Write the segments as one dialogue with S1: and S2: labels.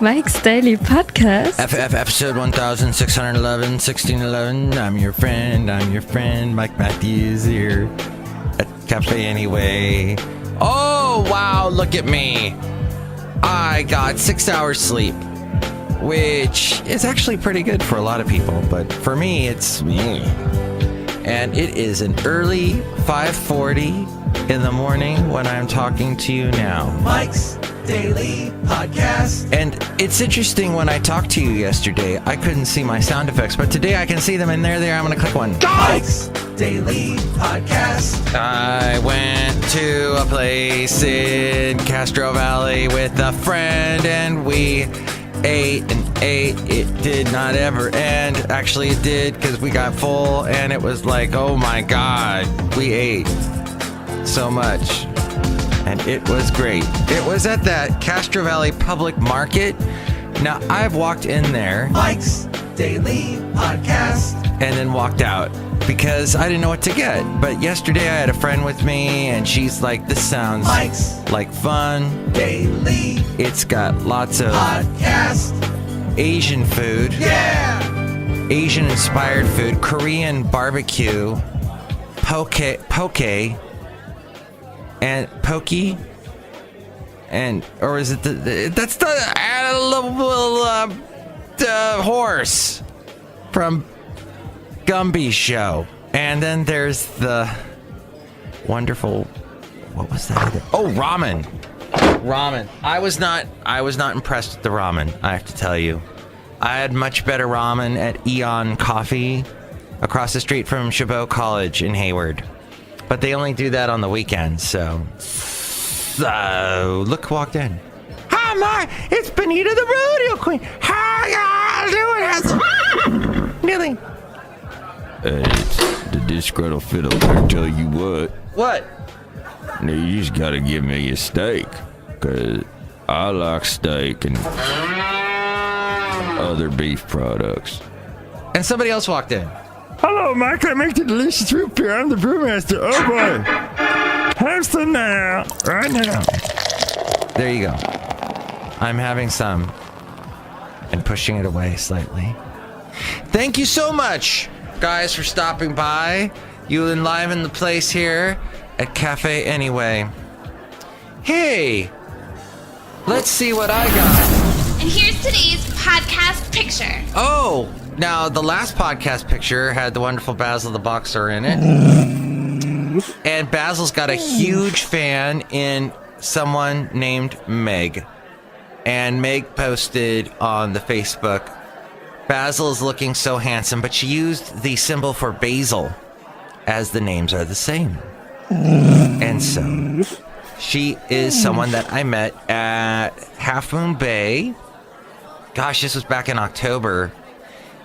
S1: Mike's Daily Podcast.
S2: Episode 1611, 1611. I'm your friend, Mike Matthews here at Café Anyway. Oh, wow, look at me. I got 6 hours sleep, which is actually pretty good for a lot of people, but for me, it's me. And it is an early 5:40 in the morning when I'm talking to you now.
S3: Mike's Daily Podcast.
S2: And it's interesting, when I talked to you yesterday, I couldn't see my sound effects, but today I can see them, and there. I'm going to click one.
S3: Mike's Daily Podcast.
S2: I went to a place in Castro Valley with a friend, and we ate and ate. It did not ever end. Actually, it did, because we got full, and it was like, oh my God, we ate so much. And it was great. It was at that Castro Valley Public Market. Now, I've walked in there.
S3: Mike's Daily Podcast.
S2: And then walked out because I didn't know what to get. But yesterday I had a friend with me, and she's like, this sounds
S3: Mike's
S2: like fun.
S3: Daily
S2: It's got lots of
S3: Podcast.
S2: Asian food.
S3: Yeah!
S2: Asian-inspired food. Korean barbecue. Poke. And pokey, and or is it that's the horse from Gumby's show. And then there's the wonderful, what was that? Oh, ramen. I was not impressed with the ramen, I have to tell you. I had much better ramen at Eon Coffee across the street from Chabot College in Hayward. But they only do that on the weekends, so look who walked in. Hi, Mark. It's Benita the Rodeo Queen. How y'all doing? Nearly.
S4: It's the Disgruntled Fiddle Player. Tell you what.
S2: What?
S4: Now you just gotta give me a steak, cause I like steak and other beef products.
S2: And somebody else walked in.
S4: Hello, Mike. I make the delicious root beer. I'm the brewmaster. Oh boy. Have some now. Right now.
S2: There you go. I'm having some and pushing it away slightly. Thank you so much, guys, for stopping by. You enliven the place here at Café Anyway. Hey, let's see what I got.
S5: And here's today's podcast picture.
S2: Oh, now the last podcast picture had the wonderful Basil the Boxer in it. And Basil's got a huge fan in someone named Meg. And Meg posted on the Facebook, Basil's looking so handsome, but she used the symbol for basil, as the names are the same. And so, she is someone that I met at Half Moon Bay. Gosh, this was back in October.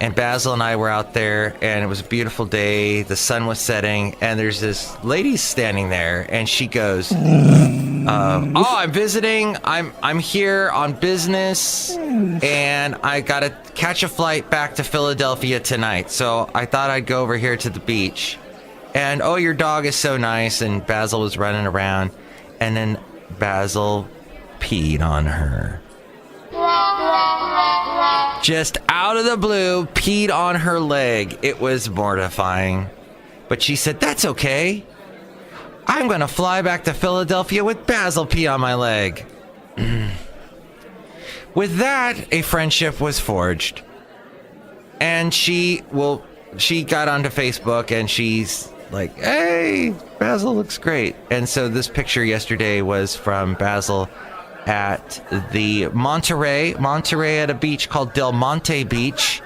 S2: And Basil and I were out there, and it was a beautiful day. The sun was setting, and there's this lady standing there, and she goes, "Oh, I'm visiting. I'm here on business, and I gotta catch a flight back to Philadelphia tonight. So I thought I'd go over here to the beach. And oh, your dog is so nice." And Basil was running around, and then Basil peed on her. Just out of the blue, peed on her leg. It was mortifying. But she said, that's okay. I'm going to fly back to Philadelphia with Basil pee on my leg. With that, a friendship was forged. And she got onto Facebook, and she's like, hey, Basil looks great. And so this picture yesterday was from Basil at the Monterey at a beach called Del Monte Beach,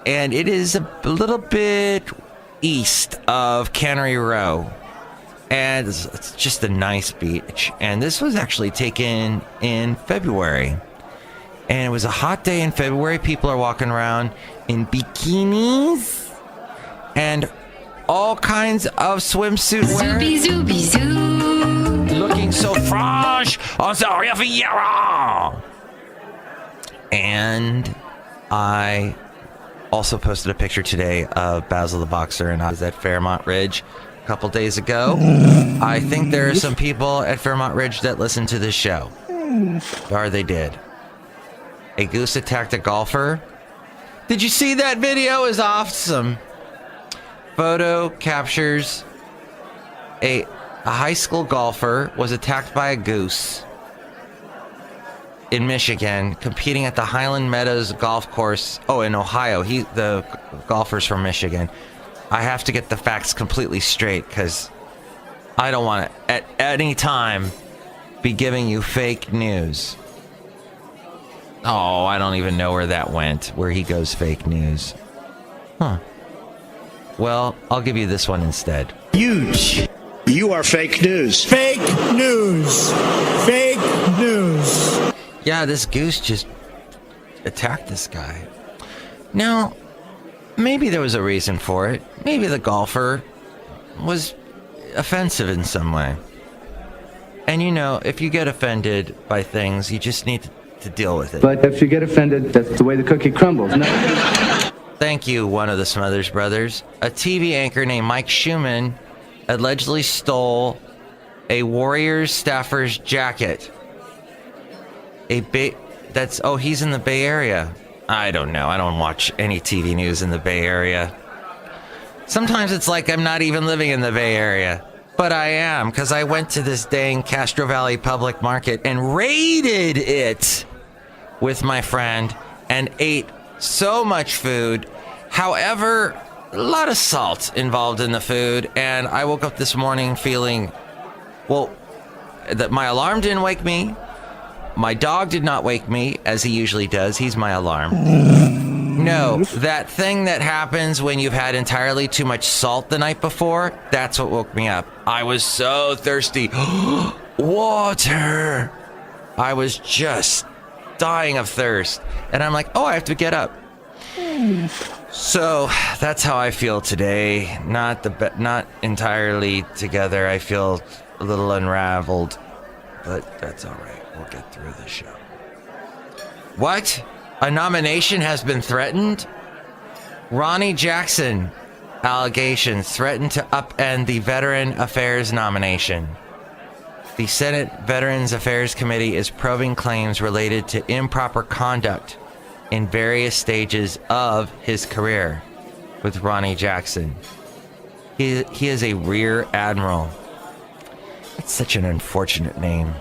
S2: and it is a little bit east of Cannery Row, and it's just a nice beach. And this was actually taken in February, and it was a hot day in February. People are walking around in bikinis and all kinds of swimsuit wear.
S1: Zooby zoo.
S2: Looking so fresh on the Riviera. And I also posted a picture today of Basil the Boxer, and I was at Fairmont Ridge a couple days ago. I think there are some people at Fairmont Ridge that listen to this show. Or they did. A goose attacked a golfer. Did you see that video? It was awesome. Photo captures a high school golfer was attacked by a goose in Michigan, competing at the Highland Meadows golf course. Oh, in Ohio. The golfer's from Michigan. I have to get the facts completely straight because I don't want to at any time be giving you fake news. Oh, I don't even know where that went, where he goes fake news. Huh. Well, I'll give you this one instead.
S6: Huge. You are fake news.
S7: Fake news. Fake news.
S2: Yeah, this goose just attacked this guy. Now, maybe there was a reason for it. Maybe the golfer was offensive in some way. And you know, if you get offended by things, you just need to deal with it.
S8: But if you get offended, that's the way the cookie crumbles. No.
S2: Thank you, one of the Smothers Brothers. A TV anchor named Mike Schumann allegedly stole a Warriors staffer's jacket. He's in the Bay Area. I don't know. I don't watch any TV news in the Bay Area. Sometimes it's like I'm not even living in the Bay Area. But I am, because I went to this dang Castro Valley Public Market and raided it with my friend and ate so much food. However, a lot of salt involved in the food, and I woke up this morning feeling, that my alarm didn't wake me. My dog did not wake me, as he usually does. He's my alarm. No, that thing that happens when you've had entirely too much salt the night before, that's what woke me up. I was so thirsty. Water! I was just dying of thirst. And I'm like, I have to get up. So that's how I feel today. Not entirely together. I feel a little unraveled. But that's all right. We'll get through the show. What? A nomination has been threatened? Ronnie Jackson allegations threatened to upend the Veteran Affairs nomination. The Senate Veterans Affairs Committee is probing claims related to improper conduct in various stages of his career with Ronnie Jackson. He is a rear admiral. That's such an unfortunate name.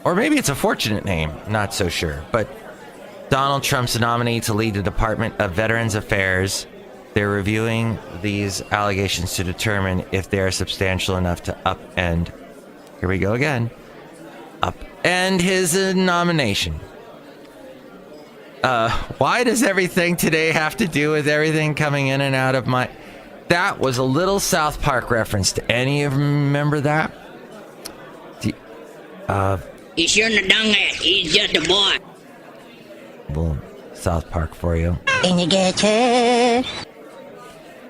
S2: Or maybe it's a fortunate name, not so sure. But Donald Trump's nominee to lead the Department of Veterans Affairs. They're reviewing these allegations to determine if they are substantial enough to upend. Here we go again. Upend his nomination. Why does everything today have to do with everything coming in and out of my... That was a little South Park reference. Do any of you remember that?
S9: He shouldn't have done that. He's just a boy.
S2: Boom. South Park for you.
S9: And you get it.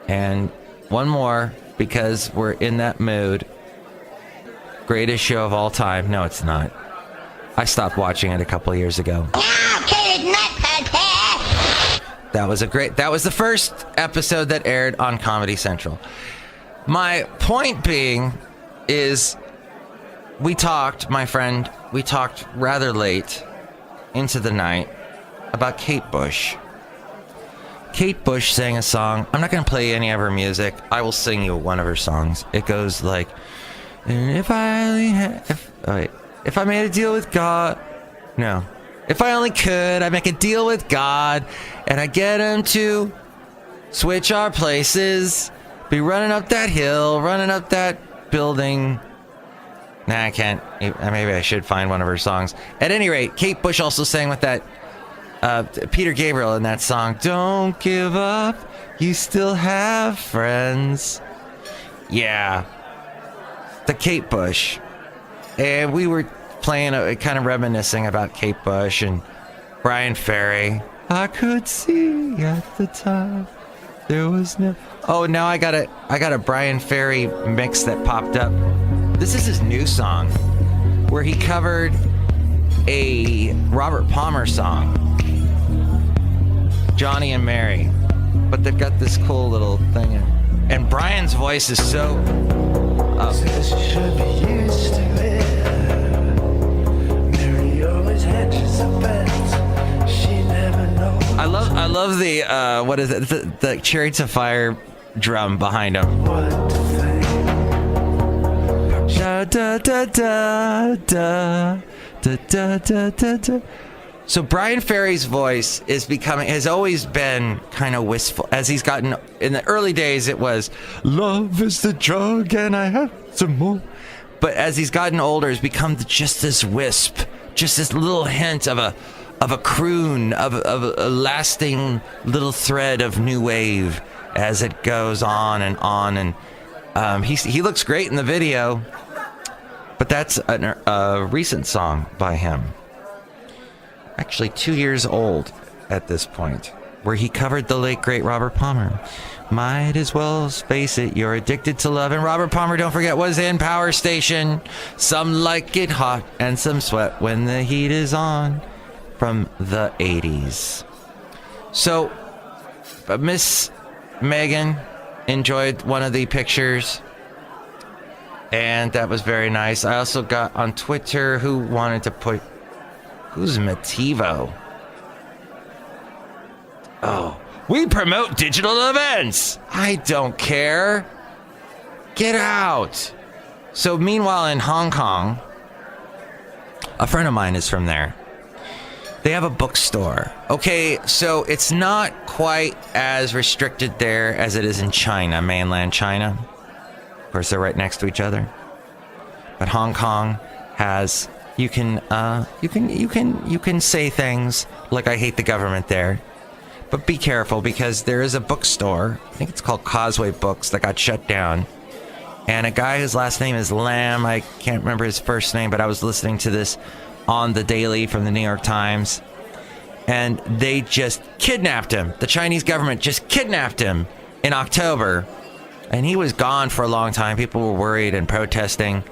S2: And one more, because we're in that mood. Greatest show of all time. No, it's not. I stopped watching it a couple of years ago. That was the first episode that aired on Comedy Central. My point being is we talked rather late into the night about Kate Bush. Kate Bush sang a song. I'm not going to play any of her music. I will sing you one of her songs. It goes like, if I made a deal with God. No. If I only could, I'd make a deal with God and I'd get him to switch our places. Be running up that hill, running up that building. Nah, I can't. Maybe I should find one of her songs. At any rate, Kate Bush also sang with that Peter Gabriel in that song, Don't Give Up, You Still Have Friends. Yeah. The Kate Bush. And we were playing, kind of reminiscing about Kate Bush and Bryan Ferry. I could see at the time there was no... Oh, now I got a Bryan Ferry mix that popped up. This is his new song where he covered a Robert Palmer song, Johnny and Mary. But they've got this cool little thing. And Brian's voice is so... I love the what is it? The Chariots of Fire drum behind him. Da, da, da, da, da, da, da, da, da, da. So Bryan Ferry's voice has always been kind of wistful. As he's gotten, in the early days, it was, love is the drug and I have some more. But as he's gotten older, it's become just this wisp, just this little hint of a croon, of a lasting little thread of new wave as it goes on. And he looks great in the video, but that's a recent song by him. Actually 2 years old at this point, where he covered the late great Robert Palmer. Might as well face it, you're addicted to love. And Robert Palmer, don't forget, was in Power Station. Some like it hot and some sweat when the heat is on, from the 80s. So Miss Megan enjoyed one of the pictures, and that was very nice. I also got on Twitter who wanted to put, who's Motivo? Oh, we promote digital events. I don't care. Get out. So meanwhile in Hong Kong, a friend of mine is from there. They have a bookstore. Okay, so it's not quite as restricted there as it is in China, mainland China. Of course, they're right next to each other. But Hong Kong has, you can say things like I hate the government there. But be careful, because there is a bookstore, I think it's called Causeway Books, that got shut down. And a guy whose last name is Lam, I can't remember his first name, but I was listening to this on the Daily from the New York Times. And they just kidnapped him. The Chinese government just kidnapped him in October. And he was gone for a long time. People were worried and protesting.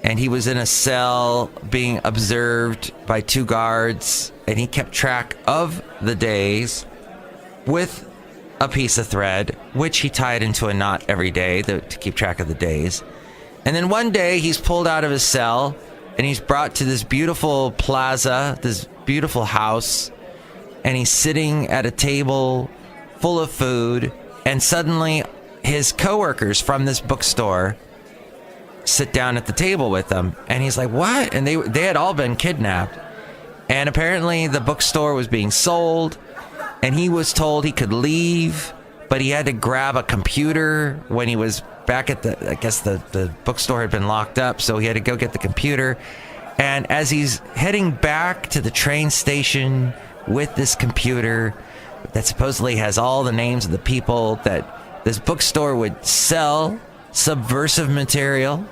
S2: And he was in a cell being observed by 2 guards. And he kept track of the days with a piece of thread, which he tied into a knot every day to keep track of the days. And then one day he's pulled out of his cell and he's brought to this beautiful plaza, this beautiful house. And he's sitting at a table full of food. And suddenly his coworkers from this bookstore sit down at the table with him. And he's like, what? And they had all been kidnapped. And apparently the bookstore was being sold, and he was told he could leave, but he had to grab a computer when he was back at I guess the bookstore had been locked up, so he had to go get the computer. And as he's heading back to the train station with this computer that supposedly has all the names of the people that this bookstore would sell subversive material,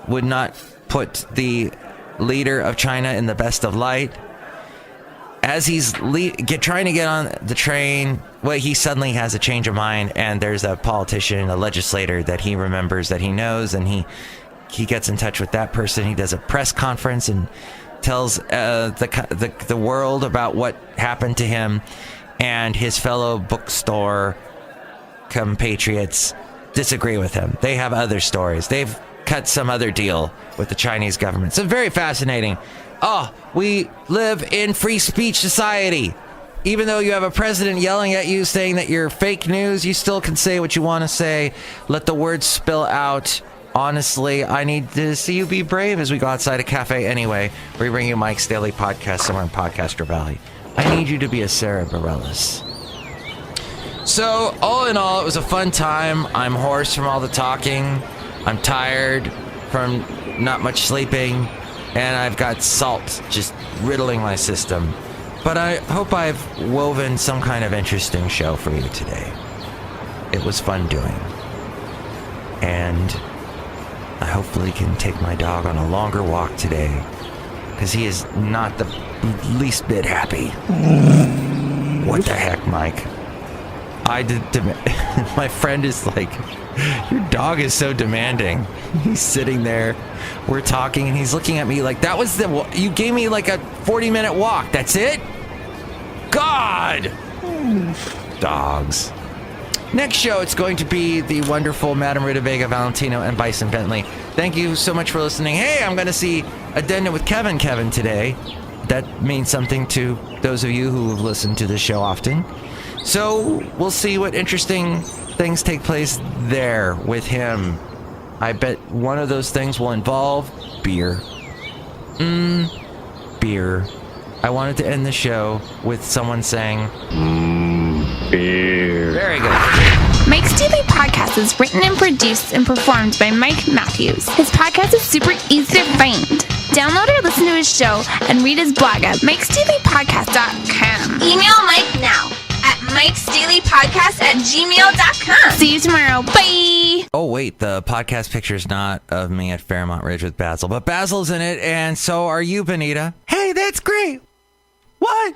S2: would not put the leader of China in the best of light. As he's trying to get on the train, well, he suddenly has a change of mind, and there's a politician, a legislator that he remembers, that he knows, and he gets in touch with that person. He does a press conference and tells the world about what happened to him, and his fellow bookstore compatriots disagree with him. They have other stories. They've cut some other deal with the Chinese government. So very fascinating. Oh, we live in free speech society. Even though you have a president yelling at you saying that you're fake news, you still can say what you want to say. Let the words spill out. Honestly, I need to see you be brave as we go outside a Café Anyway. We bring you Mike's Daily Podcast somewhere in Podcaster Valley. I need you to be a Sarah Bareilles. So, all in all, it was a fun time. I'm hoarse from all the talking. I'm tired from not much sleeping. And I've got salt just riddling my system. But I hope I've woven some kind of interesting show for you today. It was fun doing. And I hopefully can take my dog on a longer walk today, because he is not the least bit happy. What the heck, Mike? My friend is like, your dog is so demanding. He's sitting there, we're talking, and he's looking at me like, you gave me like a 40-minute walk. That's it? God! Dogs. Next show, it's going to be the wonderful Madame Rootabega, Valentino, and Bison Bentley. Thank you so much for listening. Hey, I'm going to see Addendum with Kevin today. that means something to those of you who have listened to the show often. So we'll see what interesting things take place there with him. I bet one of those things will involve beer. Beer. I wanted to end the show with someone saying, beer. Very good.
S5: Mike's Daily Podcast is written and produced and performed by Mike Matthews. His podcast is super easy to find. Download or listen to his show and read his blog at mikesdailypodcast.com. Email Mike now at mikesdailypodcast@gmail.com. See you tomorrow. Bye!
S2: Oh, wait, the podcast picture's not of me at Fairmont Ridge with Basil, but Basil's in it, and so are you, Benita. Hey, that's great. What?